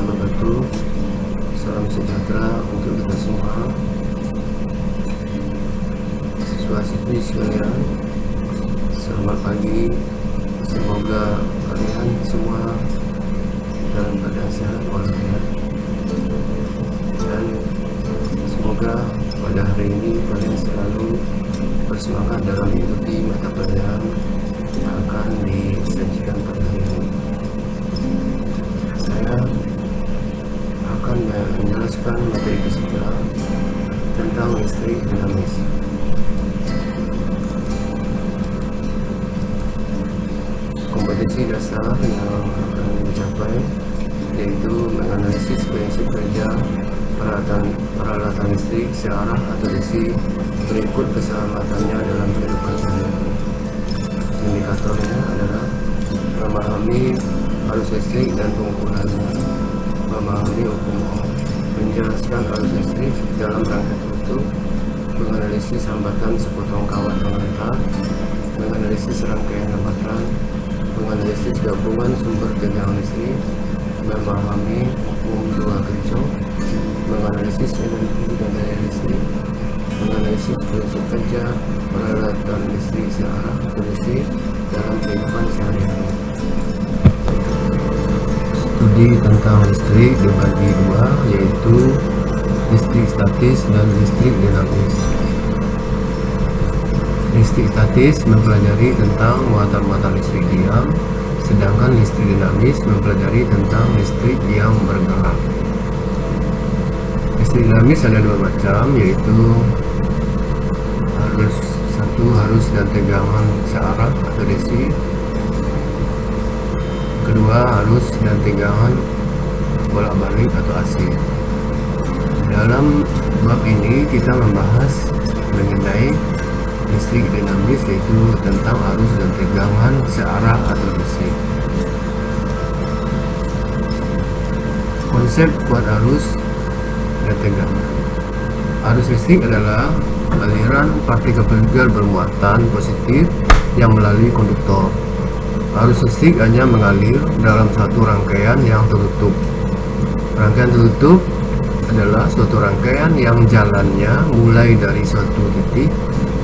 wabarakatuh. Salam sejahtera untuk kita semua, siswa-siswi sekalian. Selamat pagi. Semoga kalian semua dalam keadaan sehat walafiat, dan semoga pada hari ini kalian selalu bersemangat dalam mengikuti mata pelajaran yang akan disajikan pada hari ini. Saya akan menjelaskan materi fisika tentang listrik dinamis. Kompetensi dasar yang akan dicapai yaitu menganalisis prinsip kerja peralatan listrik searah atau DC berikut keselamatannya dalam kehidupan sehari-hari. Indikatornya adalah memahami arus listrik dan pengukurannya, memahami hukum Ohm, menjelaskan arus listrik dalam rangkaian tertutup, menganalisis hambatan sepotong kawat pengantar, menganalisis rangkaian hambatan, menganalisis gabungan sumber tegangan listrik, memahami hukum dua Kirchhoff, menganalisis energi dan daya listrik, menganalisis prinsip kerja peralatan listrik searah atau DC dalam kehidupan sehari-hari. Studi tentang listrik dibagi dua, yaitu listrik statis dan listrik dinamis. Listrik statis mempelajari tentang muatan-muatan listrik diam, sedangkan listrik dinamis mempelajari tentang listrik yang bergerak. Listrik dinamis ada dua macam, yaitu arus dan tegangan searah atau DC. Kedua, arus dan tegangan bolak-balik atau AC. Dalam bab ini kita membahas mengenai listrik dinamis, yaitu tentang arus dan tegangan searah atau DC. Konsep kuat arus dan tegangan. Arus listrik adalah aliran partikel-partikel bermuatan positif yang melalui konduktor. Arus listrik hanya mengalir dalam satu rangkaian yang tertutup. Rangkaian tertutup adalah suatu rangkaian yang jalannya mulai dari suatu titik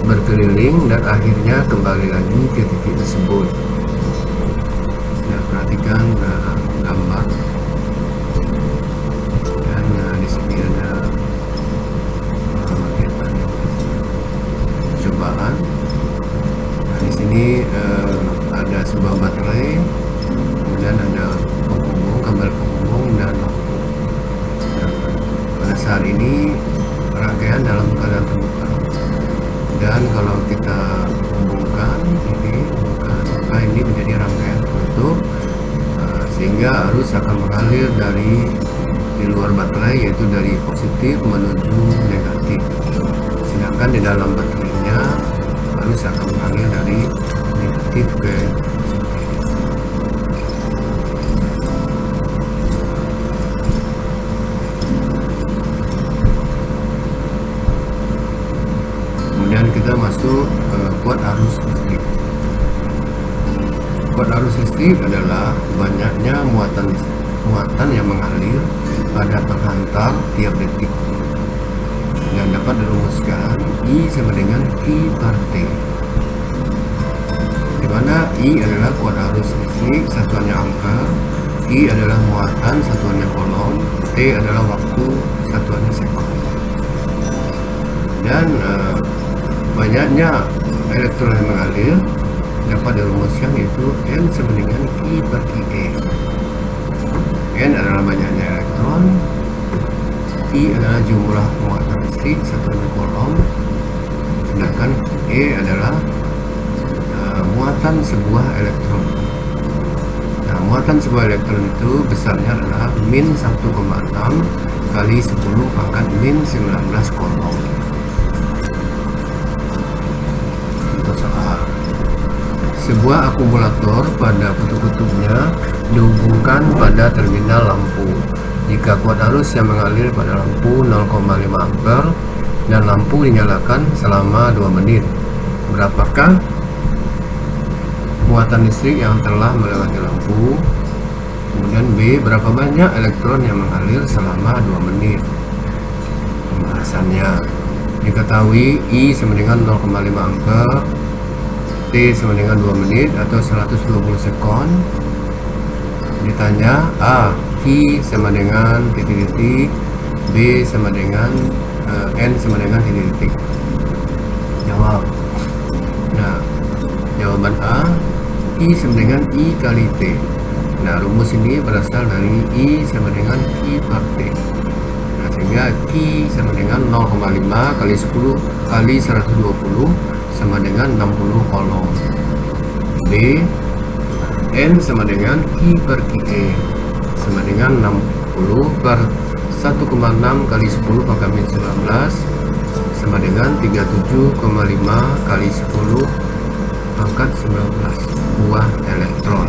berkeliling dan akhirnya kembali lagi ke titik tersebut. Ya, perhatikan gambar, dan di sini ada cobaan. Nah, di sini ada sebuah baterai, kemudian ada kabel penghubung dan lampu. Nah, pada saat ini rangkaian dalam keadaan terbuka, dan kalau kita hubungkan maka ini menjadi rangkaian tertutup, sehingga arus akan mengalir dari di luar baterai, yaitu dari positif menuju negatif, sedangkan di dalam baterainya arus akan mengalir dari negatif ke positif. Kemudian kita masuk ke kuat arus listrik. Kuat arus listrik adalah banyaknya muatan yang mengalir pada penghantar tiap detik, dan dapat dirumuskan I sama dengan I per T, di mana I adalah kuat arus listrik satuannya ampere, I adalah muatan satuannya coulomb, T adalah waktu satuannya sekon. Dan banyaknya elektron yang mengalir dapat dirumuskan, yaitu N sama dengan I per IE. N adalah banyaknya elektron, I adalah jumlah muatan listrik satuannya coulomb, sedangkan E adalah muatan sebuah elektron. Nah, muatan sebuah elektron itu besarnya adalah min 1,6 kali 10 pangkat min 19 coulomb. Contoh soal: sebuah akumulator pada kutub-kutubnya dihubungkan pada terminal lampu. Jika kuat arus yang mengalir pada lampu 0,5 ampere dan lampu dinyalakan selama 2 menit, berapakah muatan listrik yang telah melewati lampu? Kemudian B, berapa banyak elektron yang mengalir selama 2 menit. Pembahasannya diketahui I sama dengan 0,5 ampere, T sama dengan 2 menit atau 120 sekon. Ditanya A, T sama dengan titik-titik, B sama dengan N sama dengan titik-titik. Jawab. Nah, jawaban A, I sama dengan I kali T. Nah, rumus ini berasal dari I sama dengan Q per T. Nah, sehingga Q sama dengan 0,5 kali 10 kali 120 sama dengan 60 kolom. B, N sama dengan Q per QE sama dengan 60 per 1,6 kali 10 pangkat 19 sama dengan 37,5 kali 10 pangkat 19 buah elektron.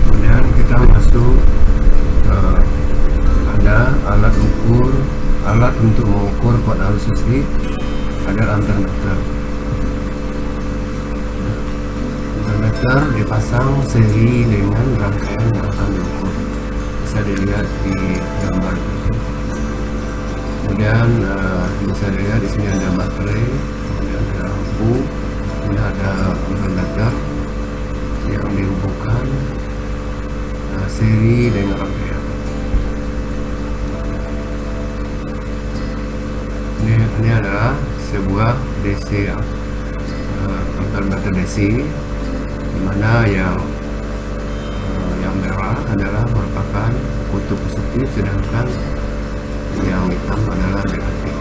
Kemudian kita masuk ada alat untuk mengukur kuat arus listrik adalah ampermeter. Ampermeter dipasang seri dengan rangkaian yang akan diukur, bisa dilihat di gambar ini. Kemudian bisa dilihat di sini ada baterai, kemudian ada lampu, kemudian ada ampermeter yang dihubungkan seri dengan rangkaian. Ini adalah sebuah DC, ampermeter DC, di mana yang merah adalah merupakan kutub positif, sedangkan yang hitam adalah negatif.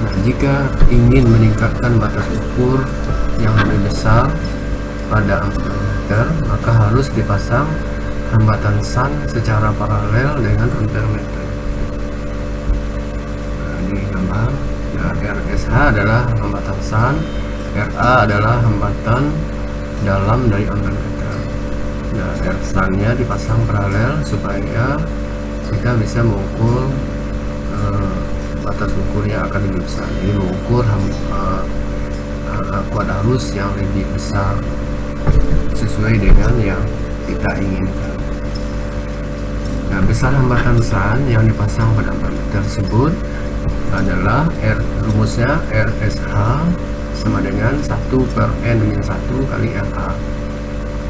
Nah, jika ingin meningkatkan batas ukur yang lebih besar pada ampermeter, maka harus dipasang hambatan sun secara paralel dengan ampermeter. Nah, di gambar, nah, RSH adalah hambatan sun, RA adalah hambatan dalam dari ampermeter. Nah, R sun-nya dipasang paralel supaya kita bisa mengukur batas ukur yang akan lebih besar. Jadi mengukur kuat arus yang lebih besar sesuai dengan yang kita inginkan. Nah, besar hambatan sun yang dipasang pada ampermeter tersebut adalah rumusnya RSH sama dengan 1 per N-1 kali RA.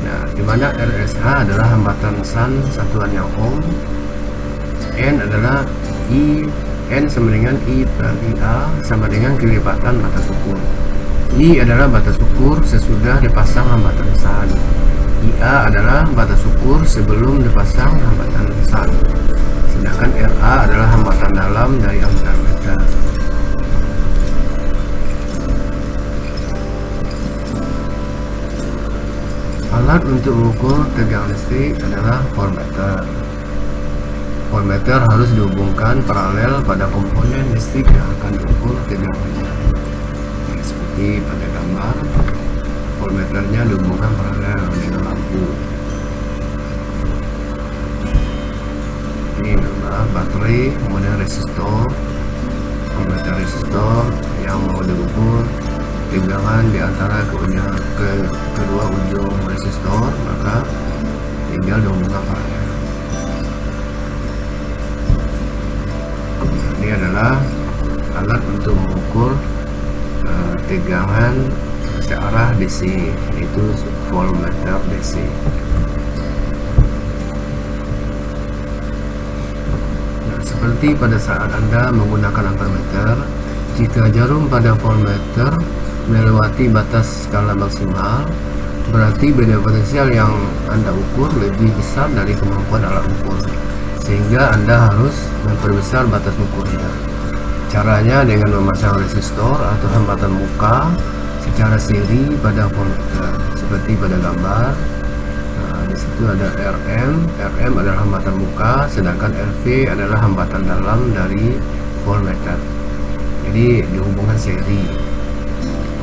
Nah, di mana RSH adalah hambatan sun satuan yang ohm, N adalah N sama dengan I per IA sama dengan kelipatan batas ukur. I adalah batas ukur sesudah dipasang hambatan sun. IA adalah batas ukur sebelum dipasang hambatan sun. Sedangkan RA adalah hambatan dalam dari ampermeter. Alat untuk mengukur tegangan listrik adalah voltmeter. Voltmeter harus dihubungkan paralel pada komponen listrik yang akan diukur tegangannya. Seperti pada gambar, voltmeternya dihubungkan paralel dengan lampu. Ini gambar baterai, kemudian resistor, voltmeter resistor yang mau diukur tegangan di antara kedua ujung resistor, maka tinggal dihubungkan paralel. Ini adalah alat untuk mengukur tegangan searah DC, yaitu voltmeter DC. Nah, seperti pada saat Anda menggunakan ampermeter, jika jarum pada voltmeter melewati batas skala maksimal, berarti beda potensial yang Anda ukur lebih besar dari kemampuan alat ukur, sehingga Anda harus memperbesar batas ukurnya. Caranya dengan memasang resistor atau hambatan muka secara seri pada voltmeter, seperti pada gambar. Nah, di situ ada RM adalah hambatan muka, sedangkan RV adalah hambatan dalam dari voltmeter. Jadi dihubungkan seri.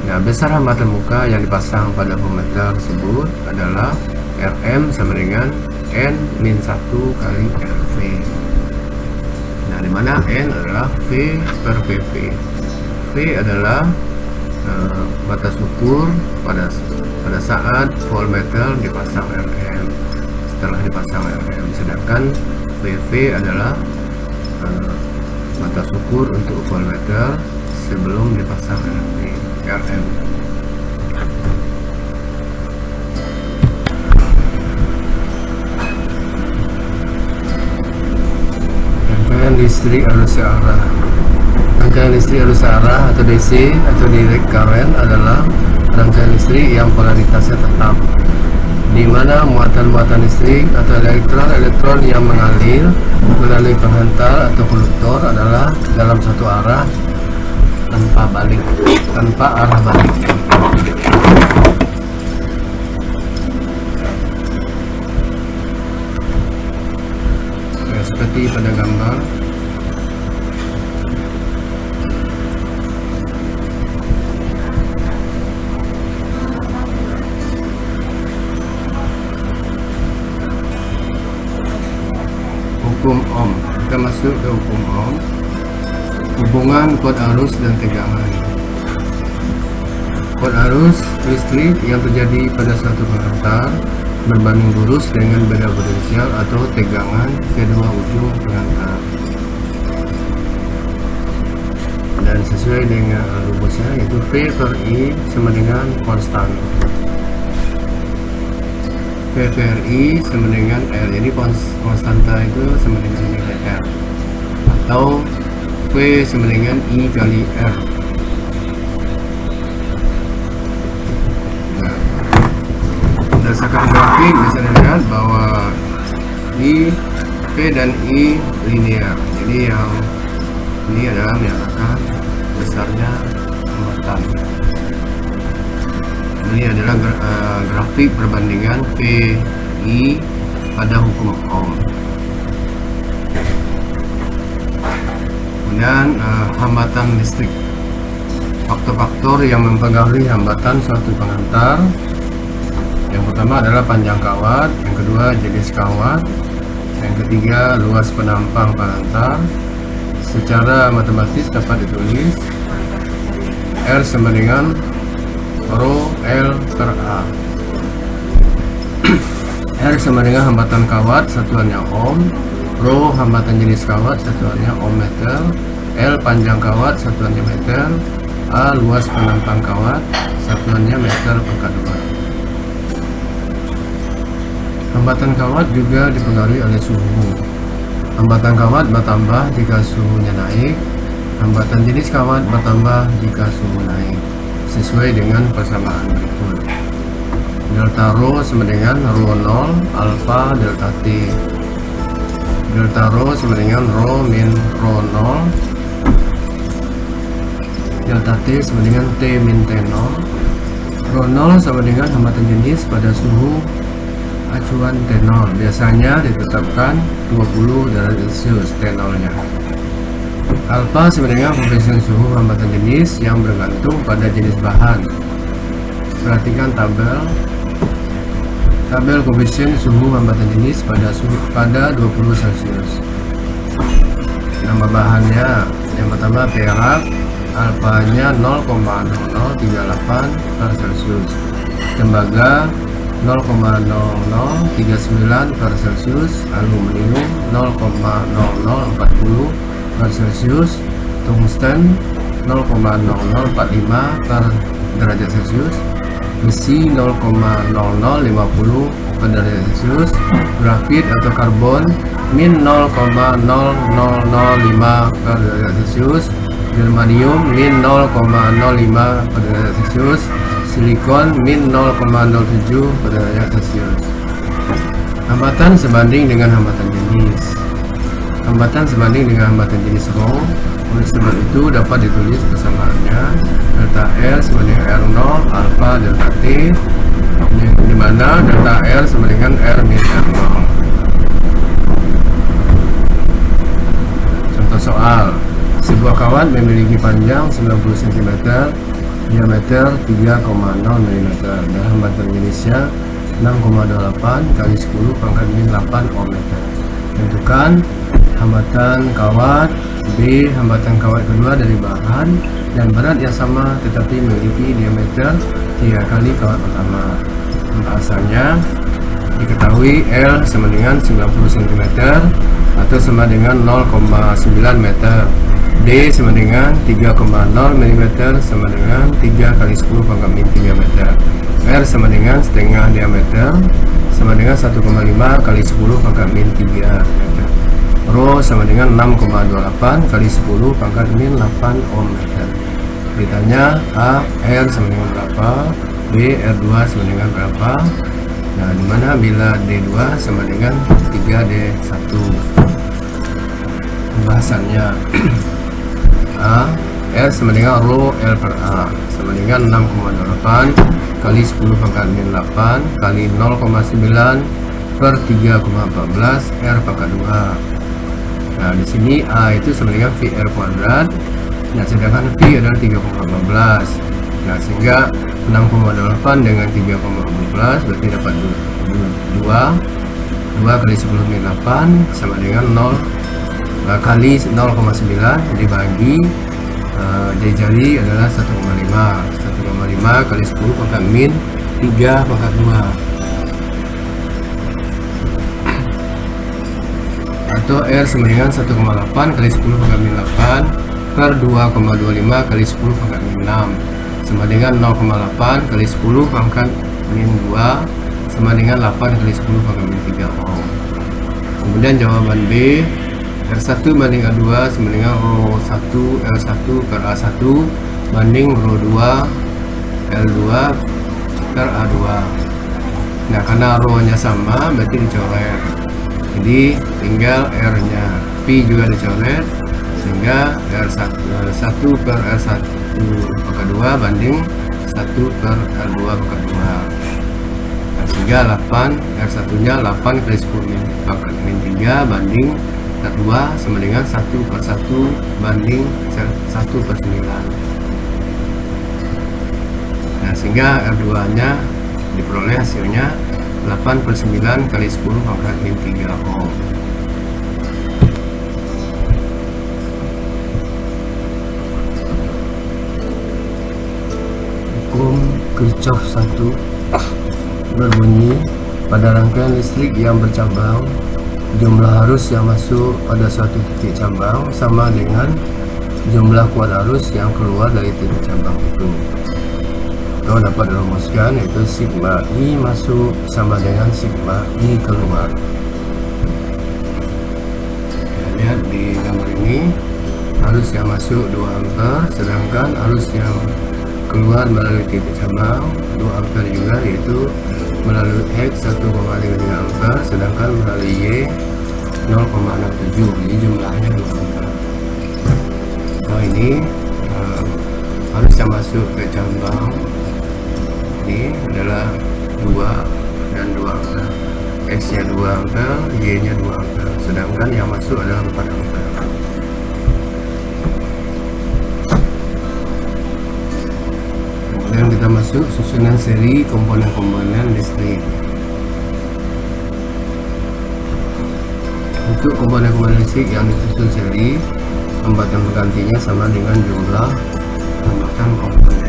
Nah, besar hambatan muka yang dipasang pada voltmeter tersebut adalah Rm sama dengan N-1 kali Rv. Nah, di mana N adalah V per PV. V adalah batas ukur pada saat voltmeter dipasang Rm. Setelah dipasang Rm, sedangkan VV adalah batas ukur untuk voltmeter sebelum dipasang Rm. Rangkaian listrik arus searah. Rangkaian listrik arus searah atau DC atau direct current adalah rangkaian listrik yang polaritasnya tetap, di mana muatan-muatan listrik atau elektron-elektron yang mengalir melalui penghantar atau konduktor adalah dalam satu arah tanpa arah balik. Ya, seperti pada gambar. Hukum Ohm. Kita masuk ke hukum Ohm. Hubungan kod arus dan tegangan. Kod arus listrik yang terjadi pada suatu penghantar berbanding lurus dengan beda potensial atau tegangan kedua ujung penghantar. Dan sesuai dengan rumusnya, yaitu V per I sama dengan konstan. V per I sama dengan R. Jadi konstanta itu sama dengan nilai R, atau V sama dengan I kali R. Nah, berdasarkan grafik bisa dilihat bahwa I, V dan I linear. Jadi yang ini adalah menyatakan besarnya hambatan. Ini adalah grafik perbandingan V I pada hukum Ohm. Kemudian hambatan listrik. Faktor-faktor yang mempengaruhi hambatan suatu penghantar. Yang pertama adalah panjang kawat, yang kedua jenis kawat, yang ketiga luas penampang penghantar. Secara matematis dapat ditulis R sama dengan Rho L per A. R sama dengan hambatan kawat, satuannya ohm. Rho hambatan jenis kawat, satuannya ohm meter. L panjang kawat, satuannya meter. A luas penampang kawat, satuannya meter pangkat 2. Hambatan kawat juga dipengaruhi oleh suhu. Hambatan kawat bertambah jika suhunya naik. Hambatan jenis kawat bertambah jika suhu naik, sesuai dengan persamaan berikut. Delta Rho sama dengan Rho 0 alfa delta T. Delta Rho sama dengan Rho min Rho 0. Delta T sama dengan T min T0. Rho 0 sama dengan hambatan jenis pada suhu acuan T0. Biasanya ditetapkan 20 derajat Celcius T0-nya. Alfa sama dengan koefisien suhu hambatan jenis yang bergantung pada jenis bahan. Perhatikan tabel koefisien suhu hambatan jenis pada 20 Celcius. Nama bahannya yang pertama perak, alfanya 0,0038 per Celcius. Tembaga 0,0039 per Celcius. Aluminium 0,0040 per Celcius. Tungsten 0,0045 per derajat Celcius. Besi 0,0050 per derajat Celcius. Grafit atau karbon min 0,0005 per derajat Celcius. Germanium min 0,05 per derajat Celcius. Silikon min 0,07 per derajat Celcius. Hambatan sebanding dengan hambatan jenis. Hambatan sebanding dengan hambatan jenis Rho. Oleh sebab itu dapat ditulis persamaannya delta R sama dengan R0 alfa delta T, di mana delta R sama dengan R min R0. Contoh soal, sebuah kawat memiliki panjang 90 cm diameter 3,0 mm dan hambatan jenisnya 6,28 kali 10 pangkat min 8 ohm. Tentukan hambatan kawat B, hambatan kawat kedua dari bahan dan berat yang sama tetapi memiliki diameter 3 kali kawat pertama. Pembahasannya diketahui L sama dengan 90 cm atau sama dengan 0,9 meter. D sama dengan 3,0 mm sama dengan 3 kali 10 pangkat min 3 meter. R sama dengan setengah diameter sama dengan 1,5 kali 10 pangkat min 3 meter. Rho sama dengan 6,28 kali 10 pangkat min 8 ohm meter. Ditanya A, R sama dengan berapa, B, R2 sama dengan berapa. Nah, dimana bila D2 sama dengan 3D1. Pembahasannya A, R sama dengan rho L per A sama dengan 6,28 kali 10 pangkat min 8 kali 0,9 per 3,14 R pangkat 2. Nah, di sini A itu sama dengan VR kuadrat. Nah, sedangkan V adalah 3,14. Nah, sehingga 6,8 dengan 3,14 berarti dapat 2 kali 10 min 8 sama dengan 0 kali 0,9 dibagi dijari adalah 1,5 kali 10 pangkat min 3 pangkat 2 atau R sama dengan 1,8 kali 10 pangkat min 8 per 2,25 kali 10 pangkat min 6 sama dengan 0,8 kali 10 pangkat min 2 sama dengan 8 kali 10 pangkat min 3 ohm. Kemudian jawaban B, R1 banding A2 sama dengan rho 1 L1 per A1 banding rho 2 L2 per A2. Nah, karena rho nya sama berarti dicoret, jadi tinggal R nya. P juga dicoret sehingga R1 per R1 pangkat 2 banding 1 per R2 pangkat 2. Nah, sehingga 8 R1 nya 8 kali 10 pangkat min 3 banding R2 sama dengan 1 per 1 banding 1 per 9. Nah, sehingga R2 nya diperoleh hasilnya 8 per 9 kali 10 pangkat min 3 ohm. Hukum Kirchhoff 1 berbunyi, pada rangkaian listrik yang bercabang, jumlah arus yang masuk pada suatu titik cabang sama dengan jumlah kuat arus yang keluar dari titik cabang itu. Atau dapat dirumuskan yaitu sigma I masuk sama dengan sigma I keluar. Ya, lihat di gambar ini, arus yang masuk 2 ampere sedangkan arus yang keluar melalui titik cabang 2 ampere juga, yaitu melalui X 1,33 ampere sedangkan melalui Y 0,67, jadi jumlahnya 2 ampere. Nah, ini arus yang masuk ke cabang ini adalah 2 dan 2 ampere, X nya 2 ampere, Y nya 2 ampere, sedangkan yang masuk adalah 4 ampere. Kemudian kita masuk susunan seri komponen-komponen listrik. Untuk komponen-komponen listrik yang disusun seri, hambatan penggantinya sama dengan jumlah hambatan komponen.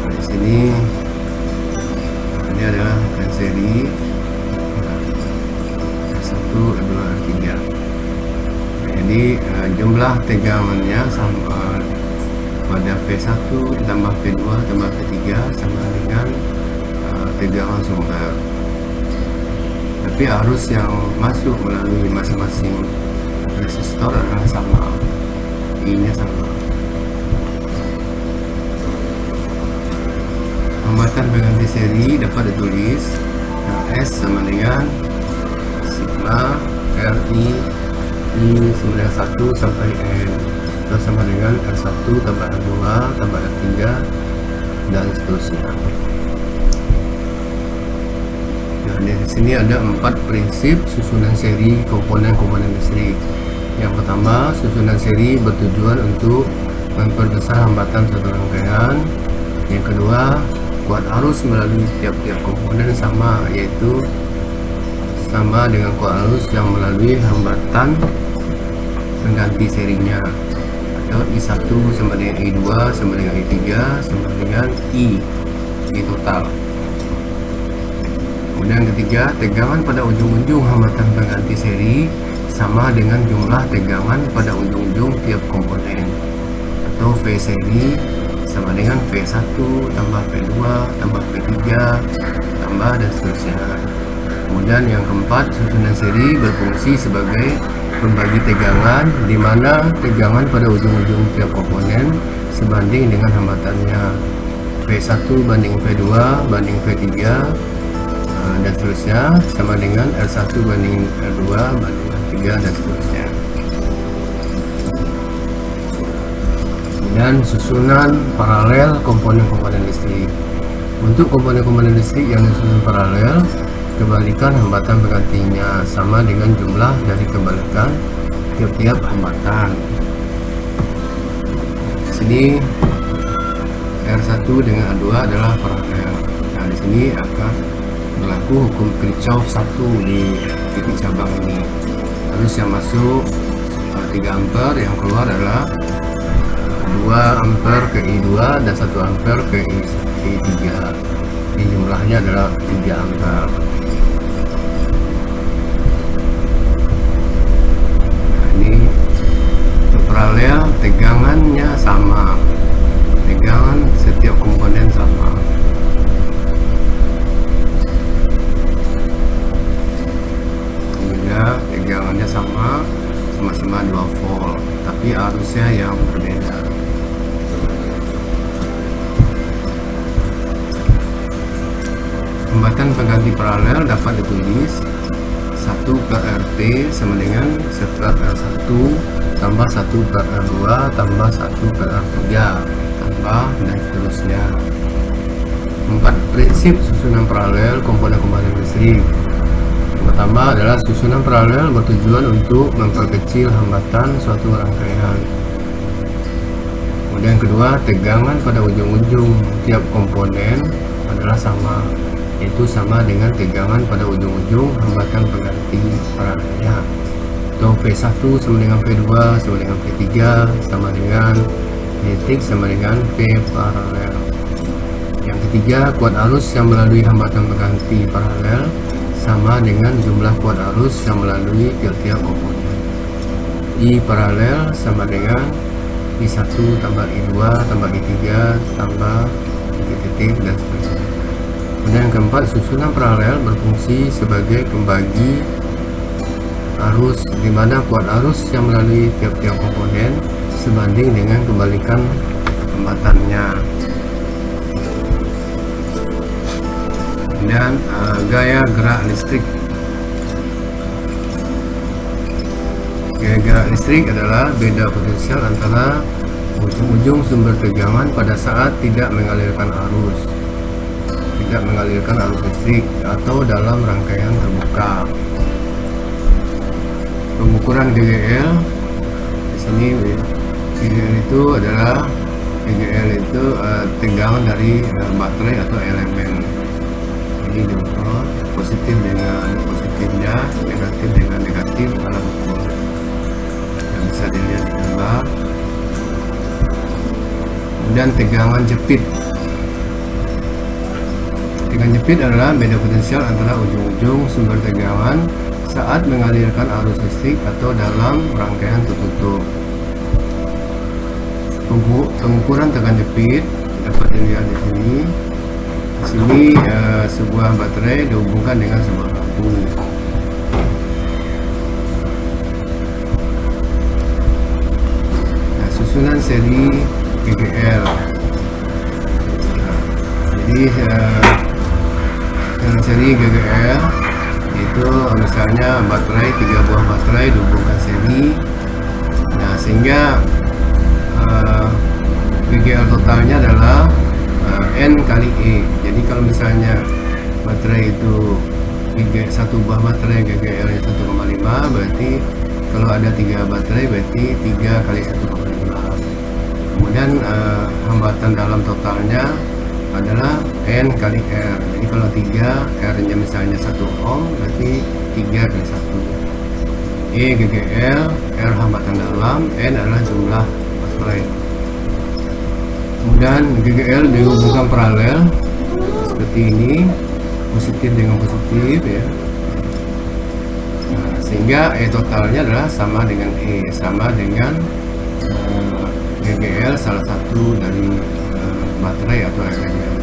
Nah, di sini ini adalah seri R1, R2, R3. Jadi jumlah tegangannya sama pada P1 ditambah P2 tambah P3 sama dengan tegangan sumber. Tapi arus yang masuk melalui masing-masing resistor adalah sama, I nya sama. Hambatan pengganti seri dapat ditulis S sama dengan sigma RI I sama dengan 1 sampai N, atau sama dengan R1 tambah R2 tambah R3 dan seterusnya. Nah, di sini ada 4 prinsip susunan seri komponen-komponen listrik. Yang pertama, susunan seri bertujuan untuk memperbesar hambatan suatu rangkaian. Yang kedua, kuat arus melalui tiap-tiap komponen sama, yaitu sama dengan kuat arus yang melalui hambatan pengganti serinya, atau I1 sama dengan I2 sama dengan I3 sama dengan I total. Kemudian ketiga, tegangan pada ujung-ujung hambatan pengganti seri sama dengan jumlah tegangan pada ujung-ujung tiap komponen, atau V seri sama dengan V1 tambah V2 tambah V3 tambah dan seterusnya. Kemudian yang keempat, susunan seri berfungsi sebagai pembagi tegangan, di mana tegangan pada ujung-ujung tiap komponen sebanding dengan hambatannya. V1 banding V2 banding V3 dan seterusnya sama dengan R1 banding R2 banding R3 dan seterusnya. Dan susunan paralel komponen-komponen listrik. Untuk komponen-komponen listrik yang disusun paralel, kebalikan hambatan penggantinya sama dengan jumlah dari kebalikan tiap-tiap hambatan. Di sini R1 dengan R2 adalah paralel. Nah, di sini akan berlaku hukum Kirchhoff 1 di titik cabang ini. Arus yang masuk 3 ampere, yang keluar adalah 2 ampere ke I2 dan 1 ampere ke I3. Ini jumlahnya adalah 3 ampere. Nah, ini untuk paralel, tegangannya sama, tegangan setiap komponen sama. Kemudian tegangannya sama, sama-sama 2 volt, tapi arusnya yang berbeda. Hambatan pengganti paralel dapat ditulis 1 per RT sama dengan 1 per R1 tambah 1 per R2 tambah 1 per R3 tambah dan seterusnya. 4 prinsip susunan paralel komponen-komponen listrik. Yang pertama adalah susunan paralel bertujuan untuk memperkecil hambatan suatu rangkaian. Kemudian kedua, tegangan pada ujung-ujung tiap komponen adalah sama, yaitu sama dengan tegangan pada ujung-ujung hambatan pengganti paralelnya, atau V1 sama dengan V2 sama dengan V3 sama dengan V sama dengan V paralel. Yang ketiga, kuat arus yang melalui hambatan pengganti paralel sama dengan jumlah kuat arus yang melalui tiap-tiap komponen. I paralel sama dengan I1 tambah I2 tambah I3 tambah titik-titik dan seterusnya. Kemudian yang keempat, susunan paralel berfungsi sebagai pembagi arus, di mana kuat arus yang melalui tiap-tiap komponen sebanding dengan kebalikan hambatannya. Dan gaya gerak listrik. Gaya gerak listrik adalah beda potensial antara ujung-ujung sumber tegangan pada saat tidak mengalirkan arus listrik atau dalam rangkaian terbuka. Pengukuran GGL di sini, GGL itu adalah tegangan dari baterai atau elemen. Ini diukur positif dengan positifnya, negatif dengan negatif alat ukur. Yang bisa dilihat di gambar. Kemudian tegangan jepit. Tegangan jepit adalah beda potensial antara ujung-ujung sumber tegangan saat mengalirkan arus listrik atau dalam rangkaian tertutup. Pengukuran tegangan jepit dapat dilihat di sini. Di sini sebuah baterai dihubungkan dengan sebuah lampu. Nah, susunan seri GGL. Jadi seri GGL itu misalnya baterai, 3 buah baterai dihubungkan seri. Nah, sehingga GGL totalnya adalah N kali E. Jadi kalau misalnya baterai itu satu buah baterai GGL 1,5, berarti kalau ada 3 baterai berarti 3 kali 1,5. hambatan dalam totalnya adalah N kali R. Jadi kalau 3, R nya misalnya 1 ohm, berarti 3 kali 1. E GGL, R hambatan dalam, N adalah jumlah baterai. Kemudian GGL dihubungkan paralel seperti ini, positif dengan positif ya. Nah, sehingga E totalnya adalah sama dengan E, sama dengan GGL salah satu dari baterai atau elemen.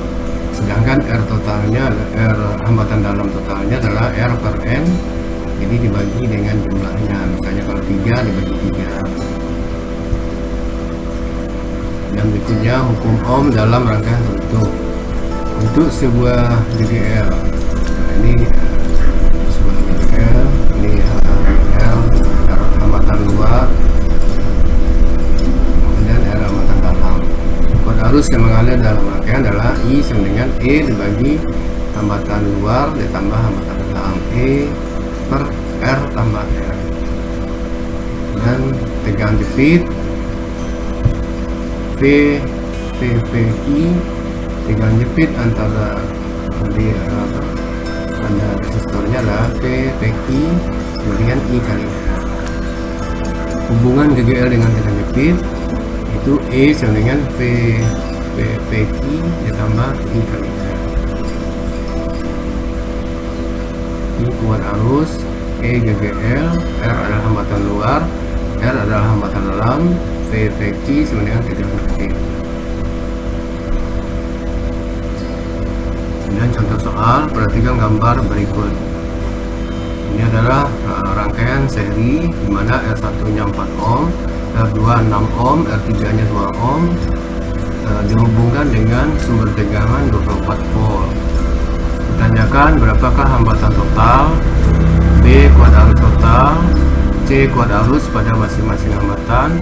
Sedangkan R totalnya, R hambatan dalam totalnya adalah R per N, jadi dibagi dengan jumlahnya. Misalnya kalau 3 dibagi 3. Dan berikutnya hukum Ohm dalam rangkaian tertutup. Untuk sebuah GGL, nah ini sebuah GGL, ini R hambatan luar, kemudian R hambatan dalam. Kuat arus yang mengalir dalam rangkaian adalah I sama dengan E dibagi hambatan luar ditambah hambatan dalam, E per R tambah R. Dan tegangan jepit VPPI, tegangan jepit antara pada resistornya adalah VPI kemudian I kali R. Hubungan GGL dengan tegangan jepit itu E sama dengan VPI ditambah I kali R. Ini kuat arus E GGL, R adalah hambatan luar, R adalah hambatan dalam, VPI sama dengan tegangan jepit. Dan contoh soal, perhatikan gambar berikut. Ini adalah rangkaian seri di mana R1 nya 4 ohm, R2 6 ohm, R3 nya 2 ohm, dihubungkan dengan sumber tegangan 24 volt. Ditanyakan berapakah hambatan total, B kuat arus total, C kuat arus pada masing-masing hambatan,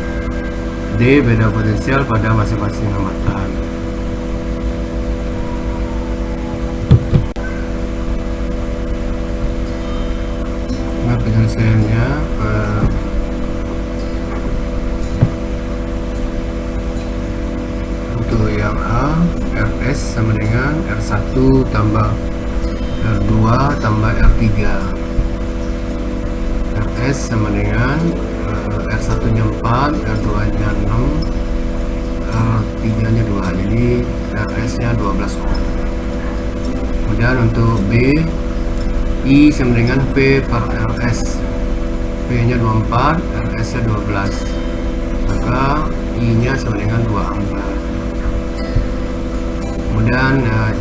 D beda potensial pada masing-masing hambatan. Nah, penyelesaiannya untuk yang A, RS sama dengan R1 tambah R2 tambah R3. RS sama dengan R1 nya 4, R2 nya 6, R3 nya 2, jadi RS nya 12 ohm. Kemudian untuk B, I sama dengan V per RS, V nya 24, RS nya 12, maka I nya sama dengan 2 ampere. Kemudian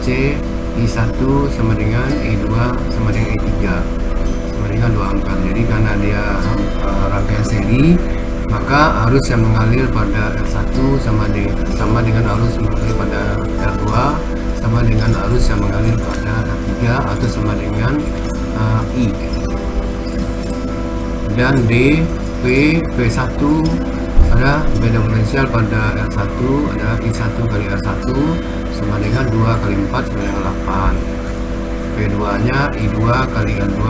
C, I1 sama dengan I2 sama dengan I3 sama dengan 2 ampere. Jadi karena dia rangkaian seri, maka arus yang mengalir pada R1 sama dengan arus yang mengalir pada R2 sama dengan arus yang mengalir pada R3 atau sama dengan I. Dan D, V1 ada beda potensial pada R1 ada I1 kali R1 sama dengan 2 kali 4 sama dengan 8. V2 nya I2 kali R2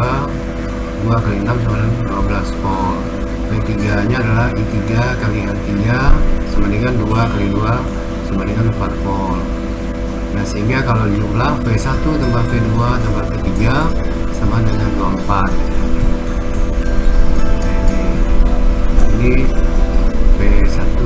2 kali 6 sama dengan 12 volt. V3 nya adalah I3 kali R3 sama dengan 2 kali 2 sama dengan 4 volt. Nah, sehingga kalau jumlah V1 tambah V2 tambah V3 sama dengan 24. Jadi V1